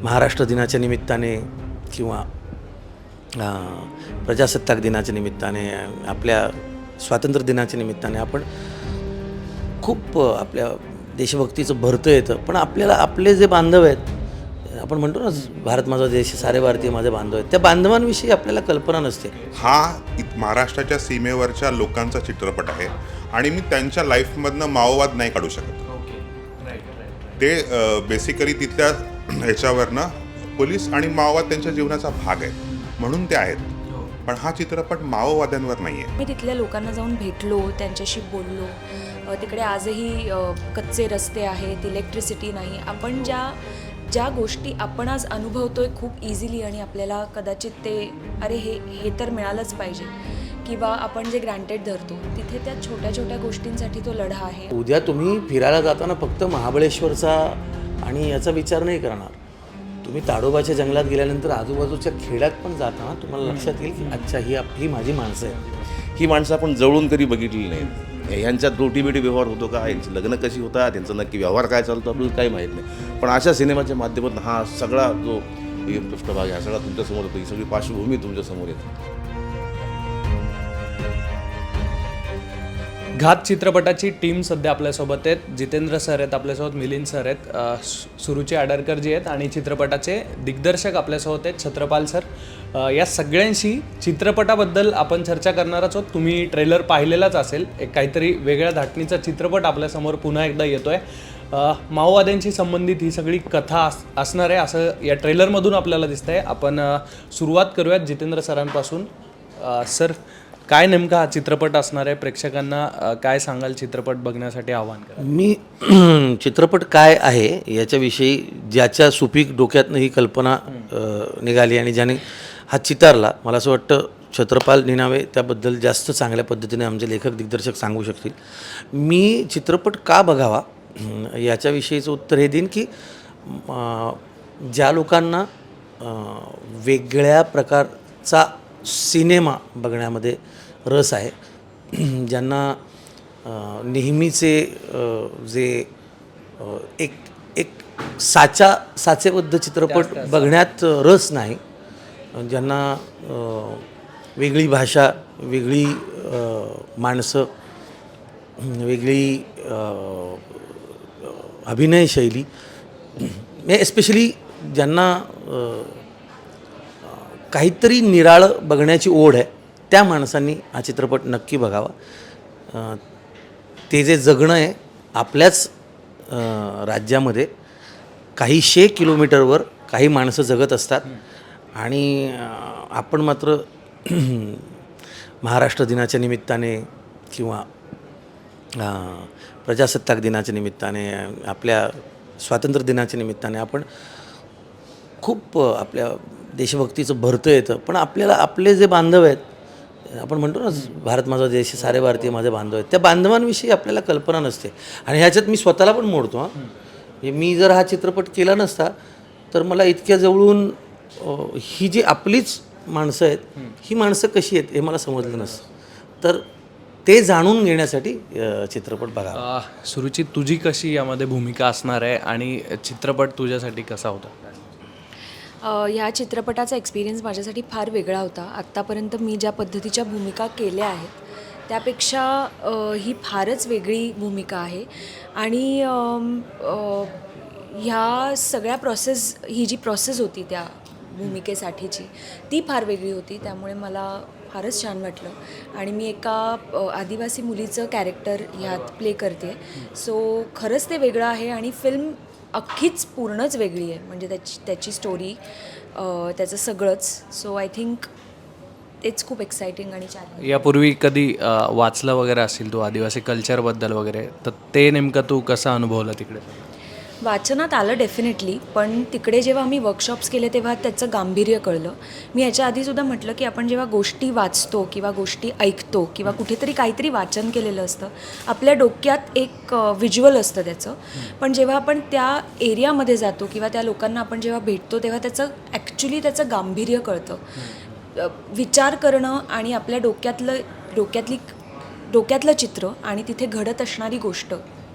महाराष्ट्र दिनाच्या निमित्ताने किंवा प्रजासत्ताक दिनाच्या निमित्ताने आपल्या स्वातंत्र्य दिनाच्या निमित्ताने आपण खूप आपल्या देशभक्तीचं भरतं येतं. पण आपल्याला आपले जे बांधव आहेत, आपण म्हणतो ना भारत माझा देश, सारे भारतीय माझे बांधव आहेत, त्या बांधवांविषयी आपल्याला कल्पना नसते. हा महाराष्ट्राच्या सीमेवरच्या लोकांचा चित्रपट आहे आणि मी त्यांच्या लाईफमधनं माओवाद नाही काढू शकत. ते बेसिकली तिथल्या ह्याच्यावरनं पोलीस आणि माओवाद त्यांच्या जीवनाचा भाग आहे म्हणून ते आहेत. पण हा चित्रपट माओवाद्यांवर नाही आहे. मी तिथल्या लोकांना जाऊन भेटलो, त्यांच्याशी बोललो. तिकडे आजही कच्चे रस्ते आहेत, इलेक्ट्रिसिटी नाही. आपण ज्या गोष्टी आपण आज अनुभवतोय खूप इझिली आणि आपल्याला कदाचित ते अरे हे तर मिळालंच पाहिजे किंवा आपण जे ग्रँटेड धरतो, तिथे त्या छोट्या छोट्या गोष्टींसाठी तो लढा आहे. उद्या तुम्ही फिरायला जाताना फक्त महाबळेश्वरचा आणि याचा विचार नाही करणार. तुम्ही ताडोबाच्या जंगलात गेल्यानंतर आजूबाजूच्या खेड्यात पण जाताना तुम्हाला लक्षात येईल की अच्छा ही माझी माणसं आहेत. ही माणसं आपण जवळून कधी बघितलेली नाहीत. ह्यांच्यात रोटीबिटी व्यवहार होतो का, यांची लग्न कशी होतात, त्यांचा नक्की व्यवहार काय चालतो आपल्याला काही माहीत नाही. पण अशा सिनेमाच्या माध्यमातून हा सगळा जो पृष्ठभाग आहे, हा सगळा तुमच्यासमोर होतो. ही सगळी पार्श्वभूमी तुमच्यासमोर येते. घात चित्रपटाची टीम सध्या आपल्यासोबत आहेत. जितेंद्र सर आहेत आपल्यासोबत, मिलिंद सर आहेत, सुरुची आडरकर जी आहेत आणि चित्रपटाचे दिग्दर्शक आपल्यासोबत आहेत छत्रपाल सर. या सगळ्यांशी चित्रपटाबद्दल आपण चर्चा करणारच आहोत. तुम्ही ट्रेलर पाहिलेलाच असेल. एक काहीतरी वेगळ्या धाटणीचा चित्रपट आपल्यासमोर पुन्हा एकदा येतो आहे. माओवाद्यांशी संबंधित ही सगळी कथा असणार आहे असं या ट्रेलरमधून आपल्याला दिसतं आहे. आपण सुरुवात करूयात जितेंद्र सरांपासून. सर, काय नेमका हा चित्रपट असणार आहे? प्रेक्षकांना काय सांगाल चित्रपट बघण्यासाठी आव्हान करा? मी चित्रपट काय आहे याच्याविषयी ज्याच्या सुपीक डोक्यातनं ही कल्पना निघाली आणि ज्याने हा चितारला, मला असं वाटतं छत्रपाल निनावे त्याबद्दल जास्त चांगल्या पद्धतीने आमचे लेखक दिग्दर्शक सांगू शकतील. मी चित्रपट का बघावा याच्याविषयीचं उत्तर हे देईन की ज्या लोकांना वेगळ्या प्रकारचा सिनेमा बघण्यामध्ये रस आहे, ज्यांना नेहमीचे जे एक साचेबद्ध चित्रपट बघण्यात रस नाही, ज्यांना वेगळी भाषा, वेगळी माणसं, वेगळी अभिनय शैली, एस्पेशली ज्यांना काहीतरी निराळं बघण्याची ओढ आहे, त्या माणसांनी हा चित्रपट नक्की बघावा. ते जे जगणं आहे आपल्याच राज्यामध्ये काही 100 किलोमीटरवर काही माणसं जगत असतात आणि आपण मात्र महाराष्ट्र दिनाच्या निमित्ताने किंवा प्रजासत्ताक दिनाच्या निमित्ताने आपल्या स्वातंत्र्य दिनाच्या निमित्ताने आपण खूप आपल्या देशभक्तीचं भरतं येतं. पण आपल्याला आपले जे बांधव आहेत, आपण म्हणतो ना भारत माझा देश, सारे भारतीय माझे बांधव आहेत, त्या बांधवांविषयी आपल्याला कल्पना नसते. आणि ह्याच्यात मी स्वतःला पण मोडतो. मी जर हा चित्रपट केला नसता तर मला इतक्या जवळून ही जी आपलीच माणसं आहेत, ही माणसं कशी आहेत हे मला समजलं नसतं. तर ते जाणून घेण्यासाठी चित्रपट बघा. सुरुची, तुझी कशी यामध्ये भूमिका असणार आहे आणि चित्रपट तुझ्यासाठी कसा होता? ह्या चित्रपटाचा एक्सपिरियन्स माझ्यासाठी फार वेगळा होता. आत्तापर्यंत मी ज्या पद्धतीच्या भूमिका केल्या आहेत त्यापेक्षा ही फारच वेगळी भूमिका आहे. आणि ह्या सगळ्या ही जी प्रोसेस होती त्या भूमिकेसाठीची, ती फार वेगळी होती. त्यामुळे मला फारच छान वाटलं. आणि मी एका आदिवासी मुलीचं कॅरेक्टर ह्यात प्ले करते. सो खरंच ते वेगळं आहे आणि फिल्म अख्खीच पूर्णच वेगळी आहे. म्हणजे त्याची स्टोरी, त्याचं सगळंच. सो आय थिंक तेच खूप एक्सायटिंग आणि छान. यापूर्वी कधी वाचलं वगैरे असेल तू आदिवासी कल्चरबद्दल वगैरे, तर ते नेमकं तू कसं अनुभवलं तिकडे? वाचनात आलं डेफिनेटली, पण तिकडे जेव्हा आम्ही वर्कशॉप्स केले तेव्हा त्याचं गांभीर्य कळलं. मी याच्या आधीसुद्धा म्हटलं की आपण जेव्हा गोष्टी वाचतो किंवा गोष्टी ऐकतो किंवा कुठेतरी काहीतरी वाचन केलेलं असतं, आपल्या डोक्यात एक व्हिज्युअल असतं त्याचं. पण जेव्हा आपण त्या एरियामध्ये जातो किंवा त्या लोकांना आपण जेव्हा भेटतो तेव्हा त्याचं गांभीर्य कळतं. विचार करणं आणि आपल्या डोक्यातलं चित्र आणि तिथे घडत असणारी गोष्ट,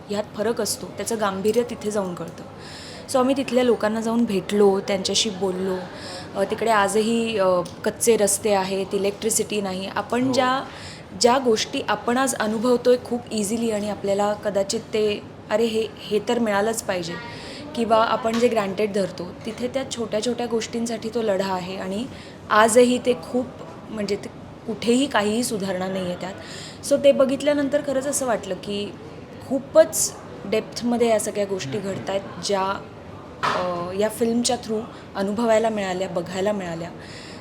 ह्यात फरक असतो. त्याचं गांभीर्य तिथे जाऊन कळतं. सो आम्ही तिथल्या लोकांना जाऊन भेटलो, त्यांच्याशी बोललो. तिकडे आजही कच्चे रस्ते आहेत, इलेक्ट्रिसिटी नाही. आपण ज्या गोष्टी आपण आज अनुभवतोय खूप इझिली आणि आपल्याला कदाचित ते अरे हे तर मिळालंच पाहिजे किंवा आपण जे ग्रँटेड धरतो, तिथे त्या छोट्या छोट्या गोष्टींसाठी तो लढा आहे आणि आजही ते खूप म्हणजे ते कुठेही काहीही सुधारणा नाही आहे त्यात. सो ते बघितल्यानंतर खरंच असं वाटलं की खूपच डेप्थमध्ये या सगळ्या गोष्टी घडत आहेत ज्या या फिल्मच्या थ्रू अनुभवायला मिळाल्या, बघायला मिळाल्या.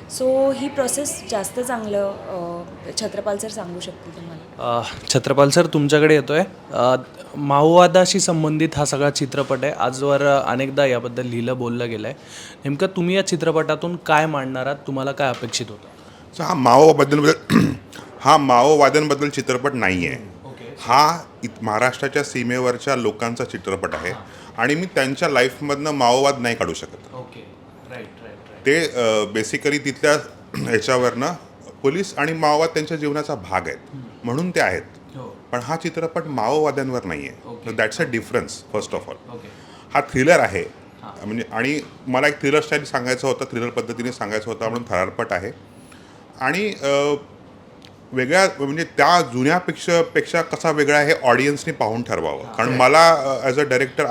सो ही प्रोसेस जास्त चांगलं छत्रपाल सर सांगू शकतील तुम्हाला. छत्रपाल सर तुमच्याकडे येतोय. माओवादाशी संबंधित हा सगळा चित्रपट आहे. आजवर अनेकदा याबद्दल लिहिलं बोललं गेलं आहे. नेमकं तुम्ही या चित्रपटातून काय मांडणार आहात, तुम्हाला काय अपेक्षित होतं? सो हा माओवाद्यांबद्दल चित्रपट नाही आहे. हा महाराष्ट्राच्या सीमेवरच्या लोकांचा चित्रपट आहे आणि मी त्यांच्या लाईफमधनं माओवाद नाही काढू शकत. Okay, right right. ते बेसिकली तिथल्या ह्याच्यावरनं पोलीस आणि माओवाद त्यांच्या जीवनाचा भाग आहेत म्हणून ते आहेत. पण हा चित्रपट माओवाद्यांवर नाही आहे. That's a difference first of all. हा थ्रिलर आहे म्हणजे आणि मला एक थ्रिलर स्टाईल सांगायचं होतं, थ्रिलर पद्धतीने सांगायचं होतं म्हणून थरारपट आहे. आणि वेगळ्या म्हणजे त्या जुन्यापेक्षा कसा वेगळा आहे हे ऑडियन्सने पाहून ठरवावं. कारण मला ॲज अ डायरेक्टर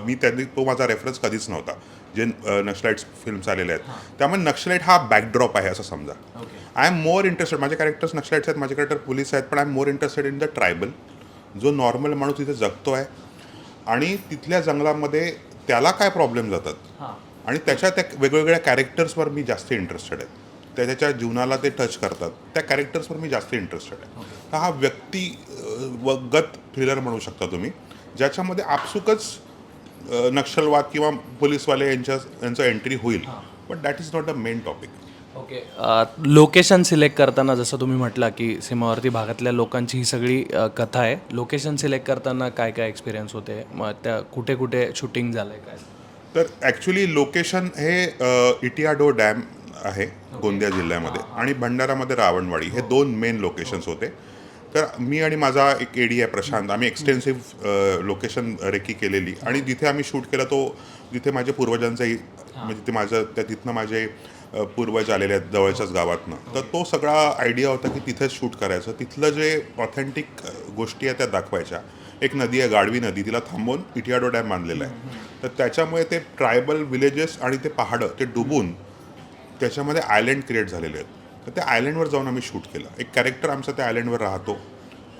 मी त्यांनी तो माझा रेफरन्स कधीच नव्हता जे नक्सलाइट्स फिल्म्स आलेले आहेत. त्यामुळे नक्सलाइट हा बॅकड्रॉप आहे असं समजा. आय एम मोर इंटरेस्टेड, माझे कॅरेक्टर्स नक्सलाइट्स आहेत, माझे कॅरेक्टर पोलीस आहेत, पण I am more interested in the tribal, जो नॉर्मल माणूस तिथे जगतो आहे आणि तिथल्या जंगलामध्ये त्याला काय प्रॉब्लेम जातात आणि त्याच्या त्या वेगवेगळ्या कॅरेक्टर्सवर मी जास्त इंटरेस्टेड आहे. त्याच्या जीवनाला ते टच करतात, त्या कॅरेक्टर्सवर मी जास्त इंटरेस्टेड आहे. तर हा व्यक्तिगत थ्रिलर म्हणू शकता तुम्ही, ज्याच्यामध्ये आपसुकच नक्षलवाद किंवा पोलीसवाले यांचं एंट्री होईल, but that is not a main topic. Okay. Location select करताना जसं तुम्ही म्हटला की सीमावर्ती भागातल्या लोकांची ही सगळी कथा आहे. लोकेशन सिलेक्ट करताना काय काय एक्सपिरियन्स होते, मग त्या कुठे कुठे शूटिंग झालं आहे काय? तर ॲक्च्युली लोकेशन हे इटियाडो डॅम आहे गोंदिया जिल्ह्यामध्ये आणि भंडारामध्ये रावणवाडी, हे 2 मेन लोकेशन्स होते. तर मी आणि माझा एक एडी आहे प्रशांत, आम्ही एक्सटेन्सिव्ह लोकेशन रेकी केलेली आणि जिथे आम्ही शूट केला तो जिथे माझ्या पूर्वजांचाही म्हणजे ते तिथनं माझे पूर्वज आलेले आहेत जवळच्याच गावातनं. तर तो सगळा आयडिया होता की तिथेच शूट करायचं. तिथलं जे ऑथेंटिक गोष्टी आहेत त्या दाखवायच्या. एक नदी आहे गाढवी नदी, तिला थांबवून इटियाडो डॅम बांधलेला आहे. तर त्याच्यामुळे ते ट्रायबल विलेजेस आणि ते पहाडं ते डुबून त्याच्यामध्ये आयलँड क्रिएट झालेले आहेत. तर त्या आयलँडवर जाऊन आम्ही शूट केलं. एक कॅरेक्टर आमचा त्या आयलँडवर राहतो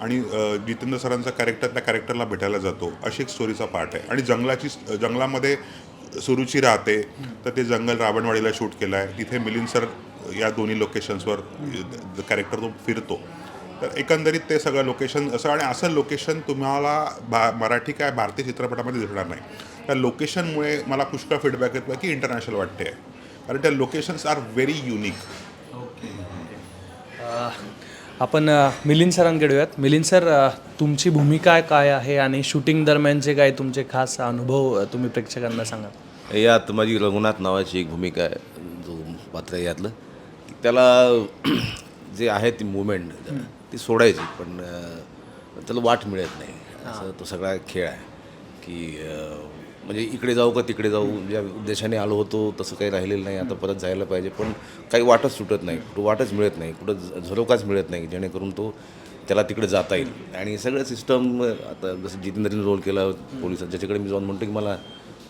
आणि जितेंद्र सरांचा कॅरेक्टर त्या कॅरेक्टरला भेटायला जातो, अशी एक स्टोरीचा पार्ट आहे. आणि जंगलामध्ये सुरुची राहते, तर ते जंगल रावणवाडीला शूट केलं आहे. तिथे मिलिंद सर या दोन्ही लोकेशन्सवर कॅरेक्टर तो फिरतो. तर एकंदरीत ते सगळं लोकेशन असं आणि असं लोकेशन तुम्हाला मराठी काय भारतीय चित्रपटामध्ये दिसणार नाही. त्या लोकेशनमुळे मला पुष्कळ फीडबॅक येतो की इंटरनॅशनल वाटते आहे, कारण त्या लोकेशन्स आर व्हेरी युनिक. आपण मिलिंद सरांकडे येऊयात. मिलिंद सर, तुमची भूमिका काय आहे आणि शूटिंग दरम्यानचे काय तुमचे खास अनुभव तुम्ही प्रेक्षकांना सांगा. यात माझी रघुनाथ नावाची एक भूमिका आहे, जो पात्र आहे यातलं, की त्याला जे आहे ती मुवमेंट ती सोडायची, पण त्याला वाट मिळत नाही. असं तो सगळा खेळ आहे की म्हणजे इकडे जाऊ का तिकडे जाऊ, ज्या उद्देशाने आलो होतो तसं काही राहिलेलं नाही, आता परत जायला पाहिजे, पण काही वाटच सुटत नाही, कुठं वाटच मिळत नाही, कुठं झरोकाच मिळत नाही जेणेकरून त्याला तिकडे जाता येईल. आणि सगळं सिस्टम आता जसं जितेंद्रने रोल केला पोलिसात, ज्याच्याकडे मी जाऊन म्हणतो की मला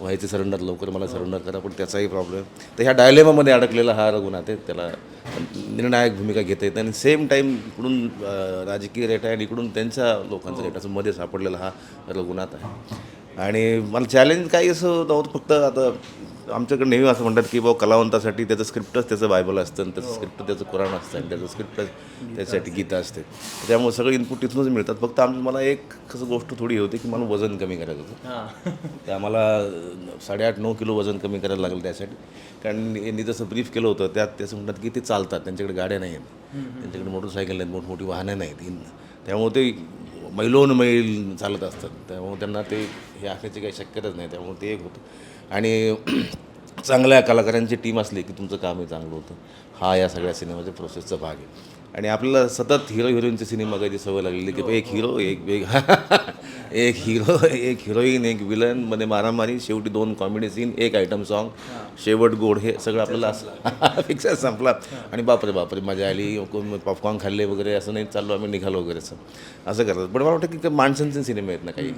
व्हायचे सरेंडर, लवकर मला सरेंडर करा, पण त्याचाही प्रॉब्लेम. तर ह्या डायलेमामध्ये अडकलेला हा रघुनाथ आहे, त्याला निर्णायक भूमिका घेता येते आणि सेम टाईम इकडून राजकीय रेटा आणि इकडून त्यांच्या लोकांचा रेटाचं मध्ये सापडलेला हा रघुनाथ आहे. आणि मला चॅलेंज काही असं नव्हतं, फक्त आता आमच्याकडे नेहमी असं म्हणतात की बाबा कलावंतासाठी त्याचं स्क्रिप्टच त्याचं बायबल असतं आणि त्याचं स्क्रिप्ट त्याचं कुराण असतं आणि त्याचं स्क्रिप्ट त्याच्यासाठी गीता असते. त्यामुळे सगळं इनपुट तिथूनच मिळतात. फक्त मला एक कसं गोष्ट थोडी होती की मला वजन कमी करायचं होतं. तर आम्हाला 8.5-9 किलो वजन कमी करायला लागलं त्यासाठी, कारण यांनी जसं ब्रीफ केलं होतं त्यात त्याचं म्हणतात की ते चालतात, त्यांच्याकडे गाड्या नाही आहेत, त्यांच्याकडे मोटरसायकल नाहीत, मोठमोठी वाहनं नाहीत, त्यामुळे ते मैल चालत असतात. त्यामुळे त्यांना ते हे आखायची काही शक्यताच नाही. त्यामुळे ते एक होतं. आणि चांगल्या कलाकारांची टीम असली की तुमचं कामही चांगलं होतं. हा या सगळ्या सिनेमाच्या प्रोसेसचा भाग आहे. आणि आपल्याला सतत हिरो हिरोईनचे सिनेमा बघायची सवय लागलेली की एक हिरो एक एक हिरो एक हिरोईन एक विलन मध्ये मारामारी, शेवटी 2 कॉमेडी सीन, एक आयटम सॉन्ग, शेवट गोड, हे सगळं आपल्याला असं फिक्सर संपला. आणि बापरे मजा आली, पॉपकॉर्न खाल्ले वगैरे, असं नाही चाललो आम्ही निघालो वगैरे असं करतात. पण मला वाटतं की माणसांचे सिनेमे आहेत ना काही,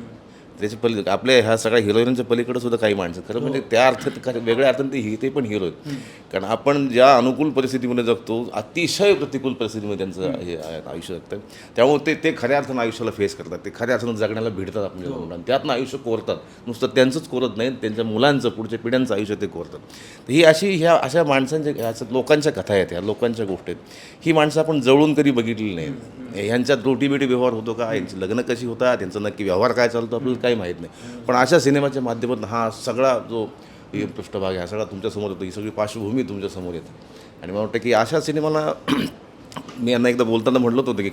त्याच्या पलीकडे आपल्या ह्या सगळ्या हिरोईनच्या पलीकडे सुद्धा काही माणसं खरं म्हणजे त्या अर्थात वेगळ्या अर्थाने ते पण हिरो आहेत. कारण आपण ज्या अनुकूल परिस्थितीमध्ये जगतो, अतिशय प्रतिकूल परिस्थितीमध्ये त्यांचं हे आयुष्य जगतं. त्यामुळे ते खऱ्या अर्थानं आयुष्याला फेस करतात, ते खऱ्या अर्थानं जगण्याला भिडतात आपल्या मुलांना, त्यातनं आयुष्य कोरतात. नुसतं त्यांचंच कोरत नाही, त्यांच्या मुलांचं पुढच्या पिढ्यांचं आयुष्य ते कोरतात. तर ही अशा माणसांच्या लोकांच्या कथा आहेत, ह्या लोकांच्या गोष्टी आहेत. ही माणसं आपण जवळून कधी बघितलेली नाहीत. ह्यांच्यात रोटीबेटी व्यवहार होतो का, यांची लग्न कशी होतात, त्यांचा नक्की व्यवहार काय चालतो आपल्याला काही माहीत नाही. पण अशा सिनेमाच्या माध्यमातून हा सगळा जो पृष्ठभाग आहे, हा सगळा तुमच्यासमोर येतो, ही सगळी पार्श्वभूमी तुमच्यासमोर येते. आणि मला वाटतं की अशा सिनेमाला मी यांना एकदा बोलताना म्हटलं होतं की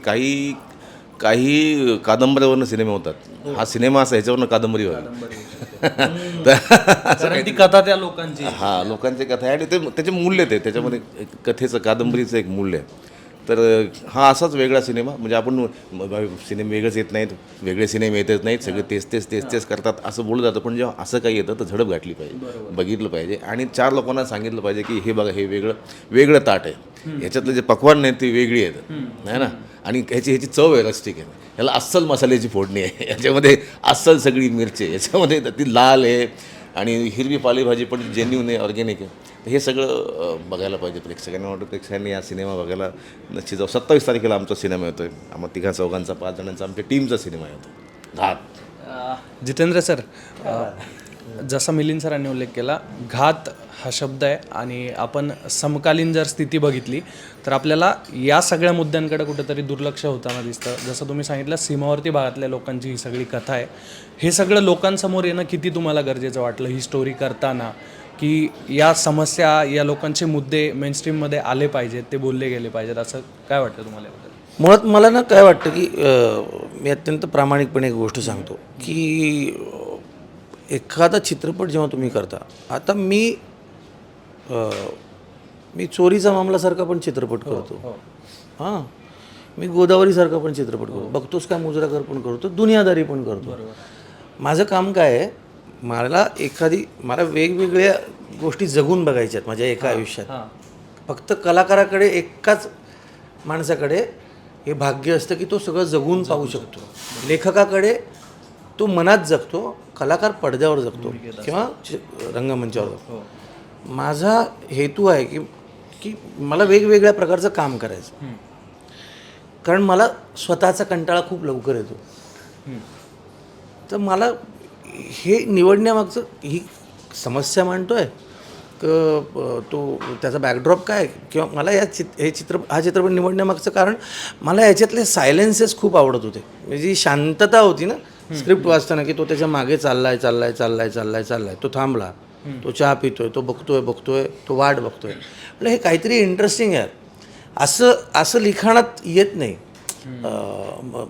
काही कादंबऱ्यावरनं सिनेमे होतात, हा सिनेमा असा ह्याच्यावरनं कादंबरी व्हावी. कारण ती कथा त्या लोकांची. हा, लोकांची कथा आहे आणि त्याचे मूल्य ते त्याच्यामध्ये कथेचं, कादंबरीचं एक मूल्य आहे. तर हा असाच वेगळा सिनेमा, म्हणजे आपण सिनेमे वेगळेच येत नाहीत, वेगळे सिनेमे येतच नाहीत, सगळे तेच करतात असं बोललं जातं. पण जेव्हा असं काही येतं तर झडप गाठली पाहिजे, बघितलं पाहिजे आणि 4 लोकांना सांगितलं पाहिजे की हे बघा, हे वेगळं ताट आहे, ह्याच्यातलं जे पक्वान नाही ती वेगळी आहेत, नाही ना. आणि ह्याची चव आहे, रस्टिक आहे, ह्याला अस्सल मसाल्याची फोडणी आहे, याच्यामध्ये अस्सल सगळी मिरची आहे, याच्यामध्ये ती लाल आहे आणि हिरवी पालेभाजी पण जेन्युन आहे, ऑर्गॅनिक आहे. तर हे सगळं बघायला पाहिजे प्रेक्षकांना. वाटतं प्रेक्षकांनी हा सिनेमा बघायला नक्की जाऊ. 27 तारखेला आमचा सिनेमा येतो आहे, आम्हा 3-4 5 जणांचा आमच्या टीमचा सिनेमा येतो, घात. जितेंद्र सर, जसा मिलिंद सरांनी उल्लेख केला, घात हा शब्द आहे आणि आपण समकालीन जर स्थिती बघितली तर आपल्याला या सगळ्या मुद्द्यांकडे कुठेतरी दुर्लक्ष होताना दिसतं. जसं तुम्ही सांगितलं, सीमावर्ती भागातल्या लोकांची ही सगळी कथा आहे. हे सगळं लोकांसमोर येणं किती तुम्हाला गरजेचं वाटलं ही स्टोरी करताना, की या समस्या, या लोकांचे मुद्दे मेनस्ट्रीममध्ये आले पाहिजेत, ते बोलले गेले पाहिजेत, असं काय वाटतं तुम्हाला याबद्दल? मुळात मला ना काय वाटतं की मी अत्यंत प्रामाणिकपणे एक गोष्ट सांगतो की एखादा चित्रपट जेव्हा तुम्ही करता, आता मी चोरीचा मामलासारखा पण चित्रपट करतो, हां, मी गोदावरीसारखा पण चित्रपट करतो, बघतोस काय मुजराकर पण करतो, दुनियादारी पण करतो. माझं काम काय आहे, मला वेगवेगळ्या गोष्टी जगून बघायच्या आहेत माझ्या एका आयुष्यात. फक्त कलाकाराकडे, एकाच माणसाकडे हे भाग्य असतं की तो सगळं जगून पाहू शकतो. लेखकाकडे तो मनात जगतो, कलाकार पडद्यावर जगतो किंवा रंगमंचावर जगतो. माझा हेतू आहे की मला वेगवेगळ्या प्रकारचं काम करायचं, कारण मला स्वतःचा कंटाळा खूप लवकर येतो. तर मला हे निवडण्यामागचं, ही समस्या मांडतोय तो त्याचा बॅकड्रॉप काय, किंवा मला हा चित्रपट निवडण्यामागचं कारण, मला याच्यातले सायलेन्सेस खूप आवडत होते. म्हणजे जी शांतता होती ना स्क्रिप्ट वाचताना, की तो त्याच्या मागे चाललाय, तो थांबला, तो चहा पितोय, तो बघतोय, तो वाट बघतोय. म्हणजे हे काहीतरी इंटरेस्टिंग आहे, असं लिखाणात येत नाही.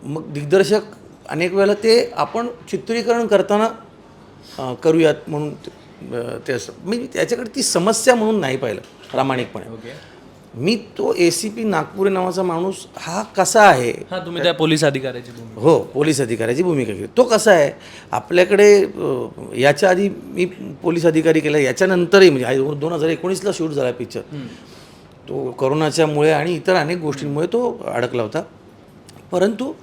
मग दिग्दर्शक अनेक वेळेला ते आपण चित्रीकरण करताना करूयात म्हणून ते असं, मी त्याच्याकडे ती समस्या म्हणून नाही पाहिलं प्रामाणिकपणे. मी तो ACP नागपुरे नावाचा माणूस हा कसा आहे, हां, तुम्ही त्या पोलीस अधिकाऱ्याची भूमिका. हो, पोलीस अधिकाऱ्याची भूमिका केली. तो कसा आहे आपल्याकडे, याच्या आधी मी पोलीस अधिकारी केला, याच्यानंतरही म्हणजे 2019ला शूट झाला पिक्चर. तो कोरोनाच्यामुळे आणि इतर अनेक गोष्टींमुळे तो अडकला होता. परंतु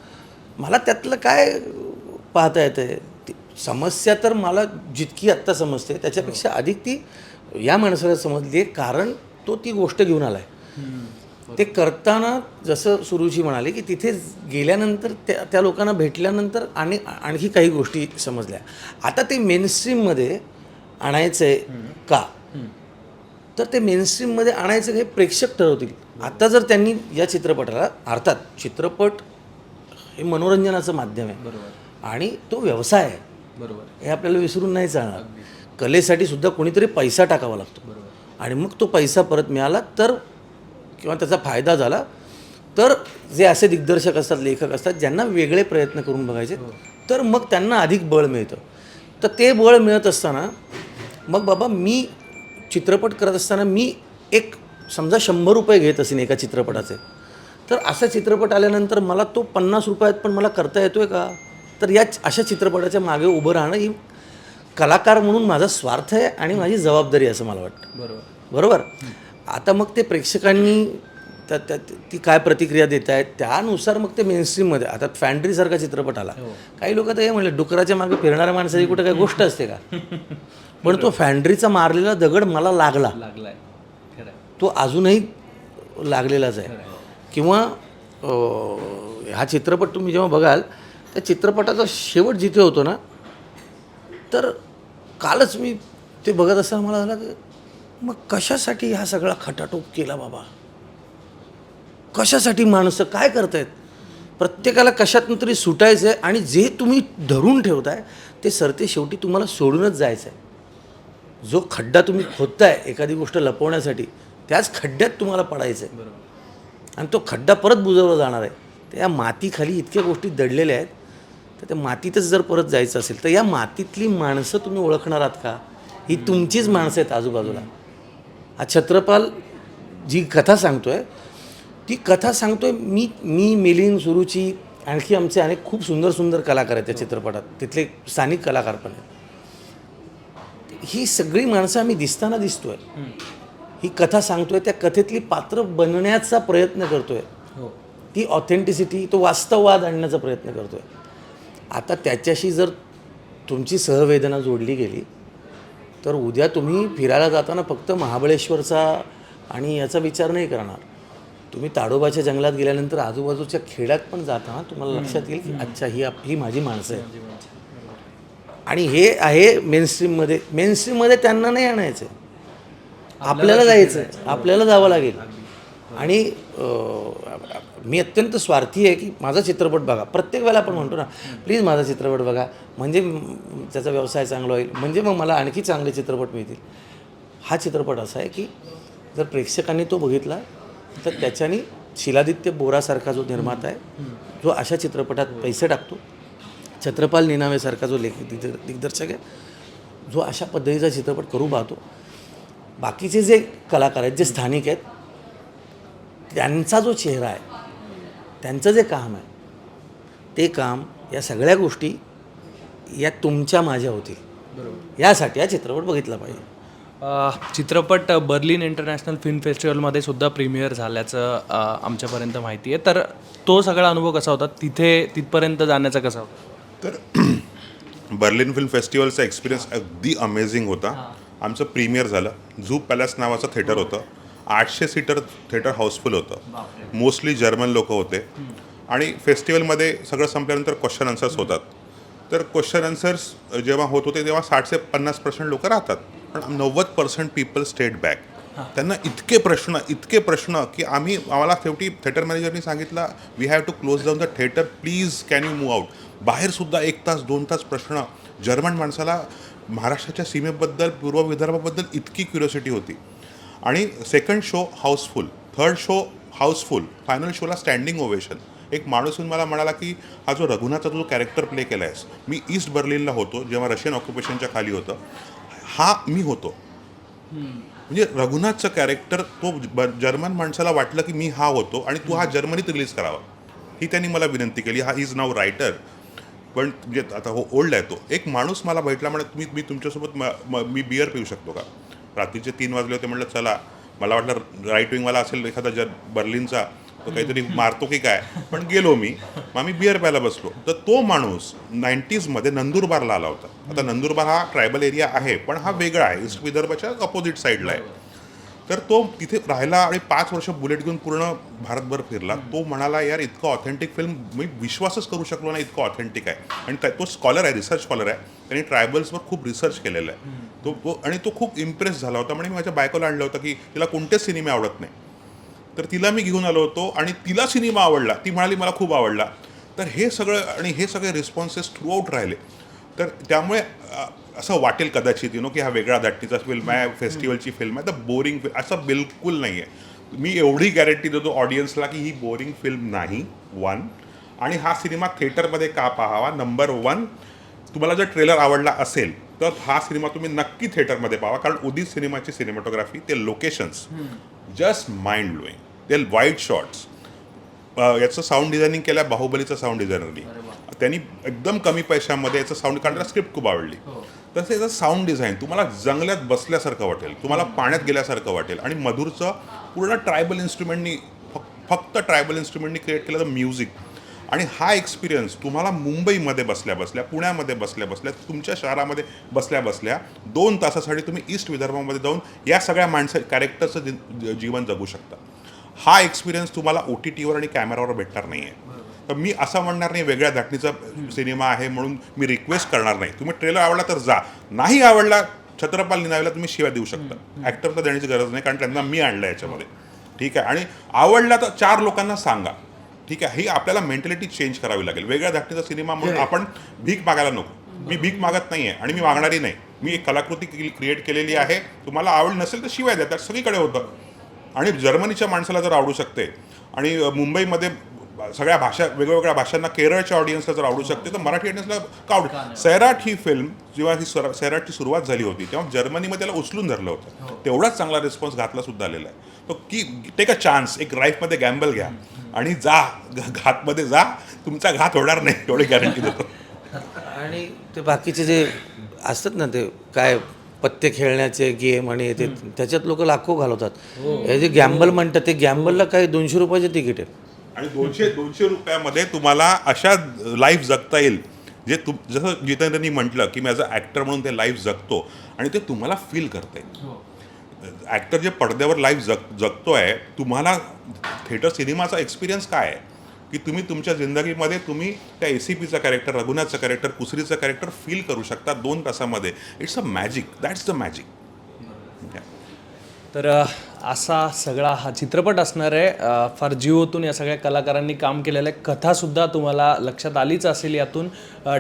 मला त्यातलं काय पाहता येतं, समस्या तर मला जितकी आत्ता समजते त्याच्यापेक्षा अधिक ती या माणसाला समजली आहे, कारण तो ती गोष्ट घेऊन आला आहे. ते करताना जसं सुरुची म्हणाले की तिथे गेल्यानंतर त्या लोकांना भेटल्यानंतर आणखी काही गोष्टी समजल्या. आता ते मेनस्ट्रीममध्ये आणायचं आहे का, तर ते मेनस्ट्रीममध्ये आणायचं हे प्रेक्षक ठरवतील. आता जर त्यांनी या चित्रपटाला, अर्थात चित्रपट हे मनोरंजनाचं माध्यम आहे आणि तो व्यवसाय आहे, हे आपल्याला विसरून नाही चालणार. कलेसाठी सुद्धा कोणीतरी पैसा टाकावा लागतो आणि मग तो पैसा परत मिळाला तर, किंवा त्याचा फायदा झाला तर, जे असे दिग्दर्शक असतात, लेखक असतात, ज्यांना वेगळे प्रयत्न करून बघायचे, तर मग त्यांना अधिक बळ मिळतं. तर ते बळ मिळत असताना मग बाबा मी चित्रपट करत असताना मी एक समजा 100 रुपये घेत असेल एका चित्रपटाचे, तर असा चित्रपट आल्यानंतर मला तो 50 रुपयात पण मला करता येतो आहे का? तर या अशा चित्रपटाच्या मागे उभं राहणं ही कलाकार म्हणून माझा स्वार्थ आहे आणि माझी जबाबदारी असं मला वाटतं. बरोबर. आता मग ते प्रेक्षकांनी ती काय प्रतिक्रिया देत आहेत त्यानुसार मग ते मेनस्ट्रीममध्ये. आता फॅन्ड्रीसारखा चित्रपट आला, काही लोक तर हे म्हणले डुकराच्या मागे फिरणाऱ्या माणसाची कुठं काही गोष्ट असते का? पण तो फॅन्ड्रीचा मारलेला दगड मला लागलाय, तो अजूनही लागलेलाच आहे. किंवा हा चित्रपट तुम्ही जेव्हा बघाल त्या चित्रपटाचा शेवट जिथे होतो ना, तर कालच मी ते बघत असताना मला झालं की मग कशासाठी हा सगळा खटाटोप केला बाबा? कशासाठी माणसं काय करतायत? प्रत्येकाला कशातून तरी सुटायचं आहे आणि जे तुम्ही धरून ठेवताय ते सरते शेवटी तुम्हाला सोडूनच जायचं आहे. जो खड्डा तुम्ही खोदताय एखादी गोष्ट लपवण्यासाठी, त्याच खड्ड्यात तुम्हाला पडायचं आहे आणि तो खड्डा परत बुजवला जाणार आहे. तर या मातीखाली इतक्या गोष्टी दडलेल्या आहेत, तर त्या मातीतच जर परत जायचं असेल तर या मातीतली माणसं तुम्ही ओळखणार आहात का? ही तुमचीच माणसं आहेत आजूबाजूला. हा छत्रपाल जी कथा सांगतोय ती कथा सांगतोय मी मिलिंद, सुरुची, आणखी आमचे अनेक खूप सुंदर सुंदर कलाकार आहेत त्या चित्रपटात, तिथले स्थानिक कलाकार पण आहेत. ही सगळी माणसं आम्ही दिसताना दिसतोय. ही कथा सांगतोय, त्या कथेतली पात्र बनण्याचा प्रयत्न करतोय, ती ऑथेंटिसिटी, तो वास्तववाद आणण्याचा प्रयत्न करतोय. आता त्याच्याशी जर तुमची सहवेदना जोडली गेली तर उद्या तुम्ही फिरायला जाताना फक्त महाबळेश्वरचा आणि याचा विचार नाही करणार. तुम्ही ताडोबाच्या जंगलात गेल्यानंतर आजूबाजूच्या खेड्यात पण जाताना तुम्हाला लक्षात येईल की अच्छा ही माझी माणसं आहेत. आणि हे आहे मेनस्ट्रीममध्ये त्यांना नाही आणायचं, आपल्याला जायचं आहे, आपल्याला जावं लागेल. आणि मी अत्यंत स्वार्थी आहे की माझा चित्रपट बघा. प्रत्येक वेळेला आपण म्हणतो ना प्लीज माझा चित्रपट बघा, म्हणजे त्याचा व्यवसाय चांगला होईल, म्हणजे मग मला आणखी चांगले चित्रपट मिळतील. हा चित्रपट असा आहे की जर प्रेक्षकांनी तो बघितला तर त्याच्यानी शिलादित्य बोरासारखा जो निर्माता आहे, जो अशा चित्रपटात पैसे टाकतो, छत्रपाल निनावेसारखा जो दिग्दर्शक आहे, जो अशा पद्धतीचा चित्रपट करू पाहतो, बाकीचे जे कलाकार आहेत, जे स्थानिक आहेत, त्यांचा जो चेहरा आहे, त्यांचं जे काम आहे, ते काम, या सगळ्या गोष्टी या तुमच्या माझ्या होतील. यासाठी हा चित्रपट बघितला पाहिजे. चित्रपट बर्लिन इंटरनॅशनल फिल्म फेस्टिवलमध्ये सुद्धा प्रीमियर झाल्याचं आमच्यापर्यंत माहिती आहे. तर तो सगळा अनुभव कसा होता, तिथपर्यंत जाण्याचा कसा होता? तर बर्लिन फिल्म फेस्टिवलचा एक्सपिरियन्स अगदी अमेझिंग होता. आमचं प्रीमियर झालं. झू पॅलेस नावाचं थिएटर होतं, 800 सीटर थिएटर हाऊसफुल होतं, मोस्टली जर्मन लोक होते. आणि फेस्टिवलमध्ये सगळं संपल्यानंतर क्वेश्चन आन्सर्स होतात. तर क्वेश्चन आन्सर्स जेव्हा होत होते तेव्हा 60 ते 50% लोक राहतात, पण 90% पीपल स्टेट बॅक. त्यांना इतके प्रश्न की आम्हाला शेवटी थिएटर मॅनेजरनी सांगितलं we have to close down the theatre, please can you move out. बाहेरसुद्धा 1 तास 2 तास प्रश्न. जर्मन माणसाला महाराष्ट्राच्या सीमेबद्दल, पूर्व विदर्भाबद्दल इतकी क्युरिओसिटी होती. आणि second show house full, third show house full, final शोला स्टँडिंग ओवेशन. एक माणूस येऊन मला म्हणाला की हा जो रघुनाथचा जो कॅरेक्टर प्ले केला आहेस, मी ईस्ट बर्लिनला होतो जेव्हा रशियन ऑक्युपेशनच्या खाली होतं, हा मी होतो. म्हणजे रघुनाथचं कॅरेक्टर तो जर्मन माणसाला वाटलं की मी हा होतो आणि तू हा जर्मनीत रिलीज करावा, ही त्यांनी मला विनंती केली. हा इज नाव रायटर, पण म्हणजे आता ओल्ड आहे तो. एक माणूस मला भेटला, म्हणत मी तुमच्यासोबत मी बिअर पिऊ शकतो का? रात्रीचे 3 वाजले होते. म्हटलं चला. मला वाटलं राईट विंगवाला असेल एखादा बर्लिनचा, तो काहीतरी मारतो की काय, पण गेलो मी. मग आम्ही बिअर प्यायला बसलो. तर तो माणूस 90sमध्ये नंदुरबारला आला होता. आता नंदुरबार हा ट्रायबल एरिया आहे, पण हा वेगळा आहे, ईस्ट विदर्भाच्या अपोजिट साईडला आहे. तर तो तिथे राहिला आणि 5 वर्ष बुलेट घेऊन पूर्ण भारतभर फिरला. तो म्हणाला यार इतकं ऑथेंटिक फिल्म मी विश्वासच करू शकलो नाही, इतकं ऑथेंटिक आहे. आणि तो स्कॉलर आहे, रिसर्च स्कॉलर आहे, त्यांनी ट्रायबल्सवर खूप रिसर्च केलेला आहे. तो खूप इम्प्रेस झाला होता. म्हणजे मी माझ्या बायकोला आणलं होतं की तिला कोणतेच सिनेमे आवडत नाही, तर तिला मी घेऊन आलो होतो आणि तिला सिनेमा आवडला. ती म्हणाली मला खूप आवडला. तर हे सगळे रिस्पॉन्सेस थ्रू आउट राहिले. तर त्यामुळे असं वाटेल कदाचित की हा वेगळा धाटणीचा फिल्म आहे, फेस्टिवलची फिल्म आहे, तर बोरिंग फिल्म, असं बिलकुल नाही आहे. मी एवढी गॅरंटी देतो ऑडियन्सला की ही बोरिंग फिल्म नाही. 1. आणि हा सिनेमा थिएटरमध्ये का पाहावा? नंबर 1, तुम्हाला जर ट्रेलर आवडला असेल तर हा सिनेमा तुम्ही नक्की थिएटरमध्ये पाहा, कारण उदित सिनेमाची सिनेमॅटोग्राफी, ते लोकेशन्स जस्ट माइंड ब्लोईंग, ते वाईट शॉट्स. याचं साऊंड डिझायनिंग केलं आहे बाहुबलीचं साऊंड डिझायनरनी. त्यांनी एकदम कमी पैशामध्ये याचं साऊंड, कारण त्याला स्क्रिप्ट खूप आवडली. तसं याचं साऊंड डिझाईन तुम्हाला जंगलात बसल्यासारखं वाटेल, तुम्हाला पाण्यात गेल्यासारखं वाटेल. आणि मधुरचं पूर्ण ट्रायबल इन्स्ट्रुमेंटनी, फक्त ट्रायबल इन्स्ट्रुमेंटनी क्रिएट केलं म्युझिक. आणि हा एक्सपिरियन्स तुम्हाला मुंबईमध्ये बसल्या बसल्या, पुण्यामध्ये बसल्या बसल्या, तुमच्या शहरामध्ये बसल्या बसल्या 2 तासासाठी तुम्ही ईस्ट विदर्भामध्ये जाऊन या सगळ्या कॅरेक्टरचं जीवन जगू शकता. हा एक्सपिरियन्स तुम्हाला OTTवर आणि कॅमेरावर भेटणार नाही आहे. तर मी असं म्हणणार नाही वेगळ्या धाटणीचा सिनेमा आहे म्हणून मी रिक्वेस्ट करणार नाही. तुम्ही ट्रेलर आवडला तर जा, नाही आवडला छत्रपाल निनावेला तुम्ही शिवाय देऊ शकता. ॲक्टरला देण्याची गरज नाही, कारण त्यांना मी आणलं याच्यामध्ये. ठीक आहे. आणि आवडला तर 4 लोकांना सांगा. ठीक आहे. ही आपल्याला मेंटॅलिटी चेंज करावी लागेल. वेगळ्या धाटणीचा सिनेमा म्हणून आपण भीक मागायला नको. मी भीक मागत नाही आहे आणि मी मागणारी नाही. मी एक कलाकृती क्रिएट केलेली आहे. तुम्हाला आवड नसेल तर शिवाय द्या, त्यात सगळीकडे होतं. आणि जर्मनीच्या माणसाला जर आवडू शकते आणि मुंबईमध्ये सगळ्या भाषा, वेगवेगळ्या भाषांना, केरळच्या ऑडियन्सला जर आवडू शकते तर मराठी ऑडियन्सला का आवडू. सैराट ही फिल्म जेव्हा सैराटची सुरुवात झाली होती तेव्हा जर्मनीमध्ये त्याला उचलून धरलं होतं. तेवढाच चांगला रिस्पॉन्स घातला सुद्धा आलेला आहे. तो की टेक अ चान्स, एक लाईफमध्ये गॅम्बल घ्या आणि जा, घातमध्ये जा, तुमचा घात होणार नाही एवढी गॅरंटी देतो. आणि ते बाकीचे जे असतात ना, ते काय पत्ते खेळण्याचे गेम आणि ते, त्याच्यात लोक लाखो घालवतात. हे जे गॅम्बल म्हणतात, ते गॅम्बलला काही 200 रुपयाचे तिकीट आहे. आणि 200 रुपयामध्ये तुम्हाला अशा लाईफ जगता येईल जे जसं जितेंद्रनी म्हटलं की मी ॲज अ ॲक्टर म्हणून ते लाईफ जगतो आणि ते तुम्हाला फील करता येईल. ॲक्टर जे पडद्यावर लाईफ जगतो आहे, तुम्हाला थिएटर सिनेमाचा एक्सपिरियन्स काय आहे की तुम्ही तुमच्या जिंदगीमध्ये तुम्ही त्या ACPचं कॅरेक्टर, रघुनाथचं कॅरेक्टर, कुसरीचं कॅरेक्टर फील करू शकता 2 तासामध्ये. It's a magic, that's the magic. तर असा सगळा हा चित्रपट असणार आहे. फार जीव ओतून या सगळ्या कलाकारांनी काम केलेलं आहे. कथासुद्धा तुम्हाला लक्षात आलीच असेल यातून.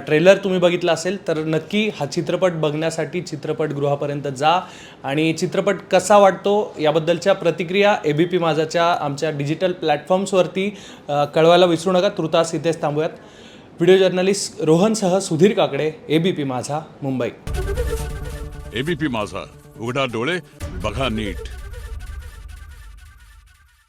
ट्रेलर तुम्ही बघितला असेल तर नक्की हा चित्रपट बघण्यासाठी चित्रपटगृहापर्यंत जा. आणि चित्रपट कसा वाटतो याबद्दलच्या प्रतिक्रिया ABP माझाच्या आमच्या डिजिटल प्लॅटफॉर्म्सवरती कळवायला विसरू नका. तुर्तास इथेच थांबूयात. व्हिडिओ जर्नलिस्ट रोहनसह सुधीर काकडे, ABP माझा, मुंबई. ABP माझा, उघडा डोळे बघा नीट.